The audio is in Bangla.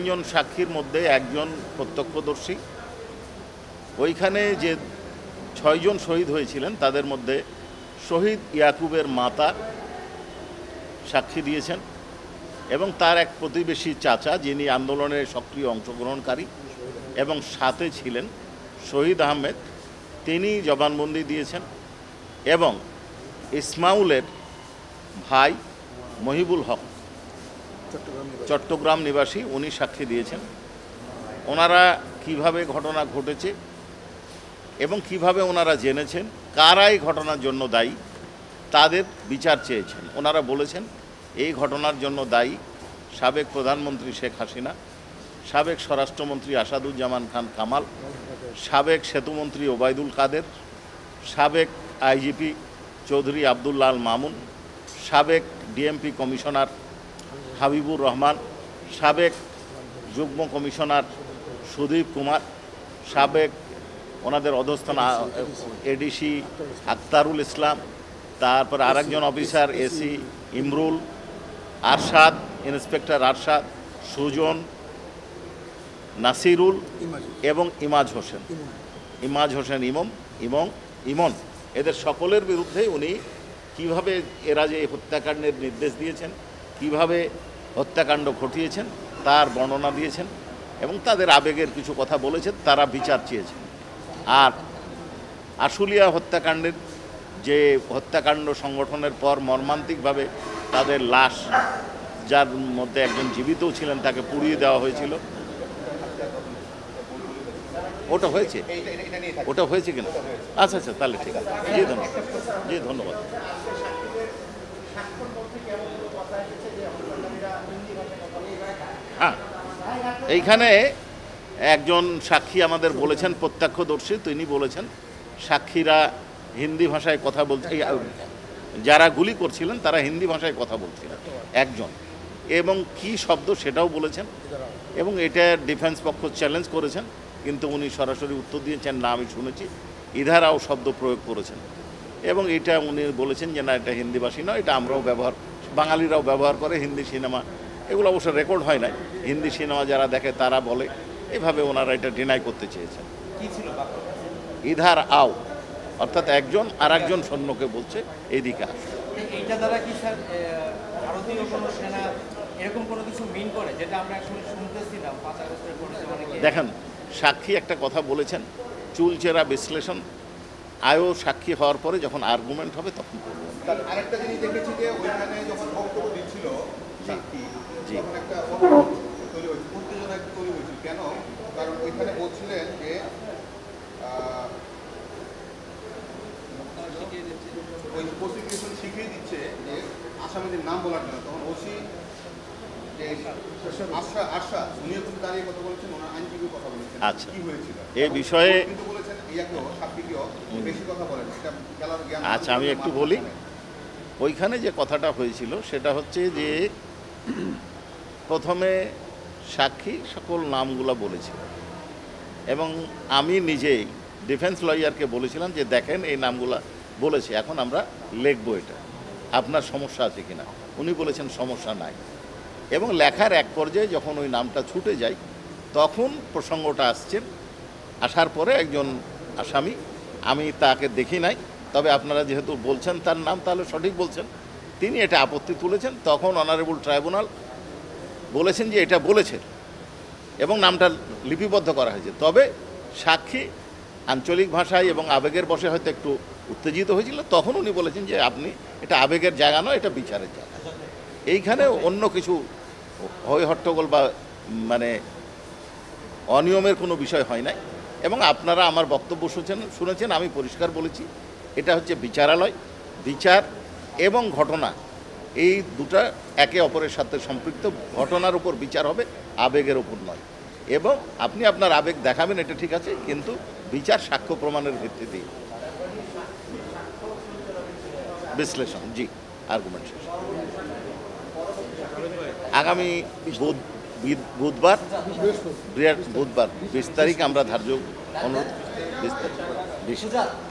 জন সাক্ষীর মধ্যে একজন প্রত্যক্ষদর্শী। ওইখানে যে 6 জন শহীদ হয়েছিলেন তাদের মধ্যে শহীদ ইয়াকুবের মাতা সাক্ষী দিয়েছেন এবং তার এক প্রতিবেশী চাচা যিনি আন্দোলনে সক্রিয় অংশগ্রহণকারী এবং সাথে ছিলেন শহীদ আহমেদ, তিনি জবানবন্দি দিয়েছেন এবং ইসমাউলের ভাই মহিবুল হক চট্টগ্রাম নিবাসী উনি সাক্ষী দিয়েছেন। ওনারা কিভাবে ঘটনা ঘটেছে এবং কিভাবে ওনারা জেনেছেন, কারা এই ঘটনার জন্য দায়ী তাদের বিচার চেয়েছেন। ওনারা বলেছেন এই ঘটনার জন্য দায়ী সাবেক প্রধানমন্ত্রী শেখ হাসিনা, সাবেক স্বরাষ্ট্রমন্ত্রী আসাদুজ্জামান খান কামাল, সাবেক সেতুমন্ত্রী ওবায়দুল কাদের, সাবেক আইজিপি চৌধুরী আবদুল্লাহ আল মামুন, সাবেক ডিএমপি কমিশনার হাবিবুর রহমান, সাবেক যুগ্ম কমিশনার সুদীপ কুমার, সাবেক ওনাদের অধস্থান এডিসি আক্তারুল ইসলাম, তারপর আরেকজন officer AC Imrul, Arshad, inspector Arshad, Sujan, Nasirul এবং ইমাজ হোসেন ইমন, এদের সকলের বিরুদ্ধে উনি কিভাবে এরা যে হত্যাকাণ্ডের নির্দেশ দিয়েছেন, কিভাবে হত্যাকাণ্ড ঘটিয়েছেন তার বর্ণনা দিয়েছেন এবং তাদের আবেগের কিছু কথা বলেছেন, তারা বিচার চেয়েছেন। আর আশুলিয়া হত্যাকাণ্ডের যে হত্যাকাণ্ড সংগঠনের পর মর্মান্তিকভাবে তাদের লাশ, যার মধ্যে একজন জীবিতও ছিলেন, তাকে পুড়িয়ে দেওয়া হয়েছিল, ওটা হয়েছে কিনা? আচ্ছা আচ্ছা, তাহলে ঠিক আছে। জি ধন্যবাদ। হ্যাঁ, এইখানে একজন সাক্ষী আমাদের বলেছেন, প্রত্যক্ষদর্শী, তিনি বলেছেন সাক্ষীরা হিন্দি ভাষায় কথা বলছে, যারা গুলি করছিলেন তারা হিন্দি ভাষায় কথা বলছিলেন একজন, এবং কি শব্দ সেটাও বলেছেন এবং এটা ডিফেন্স পক্ষ চ্যালেঞ্জ করেছেন, কিন্তু উনি সরাসরি উত্তর দিয়েছেন না আমি শুনেছি, ইধারাও শব্দ প্রয়োগ করেছেন এবং এটা উনি বলেছেন যে না এটা হিন্দিভাষী নয়, এটা আমরাও বাঙালিরাও ব্যবহার করে হিন্দি সিনেমা, এগুলো অবশ্য রেকর্ড হয় নাই, হিন্দি সিনেমা যারা দেখে তারা বলে, এইভাবে ওনারা এটা ডিনাই করতে চেয়েছেন। ইধার আও, অর্থাৎ একজন আর একজন সৈন্যকে বলছে এইদিকে আস। এইটা দ্বারা কি স্যার ভারতীয় কোনো সেনা এরকম কোনো কিছু মিন করে যেটা আমরা আসলে শুনতেছিলাম 5 আগস্টের পরে? দেখেন, সাক্ষী একটা কথা বলেছেন, চুলচেরা বিশ্লেষণ আয়ও সাক্ষী হওয়ার পরে যখন আর্গুমেন্ট হবে তখন করবো। আরেকটা জিনিস দেখেছি যে ওইখানে যখন বক্তব্য দিচ্ছিল সাক্ষী, তখন একটা উত্তেজনা তৈরি হয়েছিল। কেন? কারণ ওইখানে বলছিলেন যে ওই প্রসিকিউশন শিখিয়ে দিচ্ছে যে আসামিদের নাম বলার জন্য, তখন ওসি যে আশা উনিও কিন্তু দাঁড়িয়ে কথা বলেছেন, ওনার আইনজীবী কথা বলেছেন। আচ্ছা, কি হয়েছিল এই বিষয়ে কিন্তু বলেছেন ইয়াকেও সাক্ষীকেও বেশি কথা বলেন, এটা খেলার জ্ঞান। আচ্ছা, আমি একটু বলি। ওইখানে যে কথাটা হয়েছিল সেটা হচ্ছে যে প্রথমে সাক্ষী সকল নামগুলো বলেছিল এবং আমি নিজেই ডিফেন্স লয়ারকে বলেছিলাম যে দেখেন এই নামগুলো বলেছে, এখন আমরা লিখবো, এটা আপনার সমস্যা আছে কিনা। উনি বলেছেন সমস্যা নাই এবং লেখার এক পর্যায়ে যখন ওই নামটা ছুটে যায় তখন প্রসঙ্গটা আসছেন, আসার পরে একজন আসামি, আমি তাকে দেখি নাই, তবে আপনারা যেহেতু বলছেন তার নাম তাহলে সঠিক বলছেন, তিনি এটা আপত্তি তুলেছেন। তখন অনারেবল ট্রাইব্যুনাল বলেছেন যে এটা বলেছেন এবং নামটা লিপিবদ্ধ করা হয়েছে, তবে সাক্ষী আঞ্চলিক ভাষায় এবং আবেগের বশে হয়তো একটু উত্তেজিত হয়েছিল, তখন উনি বলেছেন যে আপনি এটা আবেগের জায়গা নয়, এটা বিচারের জায়গা। এইখানে অন্য কিছু হই হট্টগোল বা মানে অনিয়মের কোনো বিষয় হয় নাই এবং আপনারা আমার বক্তব্য শুনেছেন, আমি পরিষ্কার বলেছি এটা হচ্ছে বিচারালয়, বিচার এবং ঘটনা এই দুটা একে অপরের সাথে সম্পৃক্ত, ঘটনার উপর বিচার হবে, আবেগের উপর নয়। এবং আপনি আপনার আবেগ দেখাবেন, এটা ঠিক আছে, কিন্তু বিচার সাক্ষ্য প্রমাণের ভিত্তিতে বিশ্লেষণ। জি, আর্গুমেন্ট শেষ। আগামী বুধবার 20 তারিখ আমরা ধার্য অনুরোধ 20 তারিখ।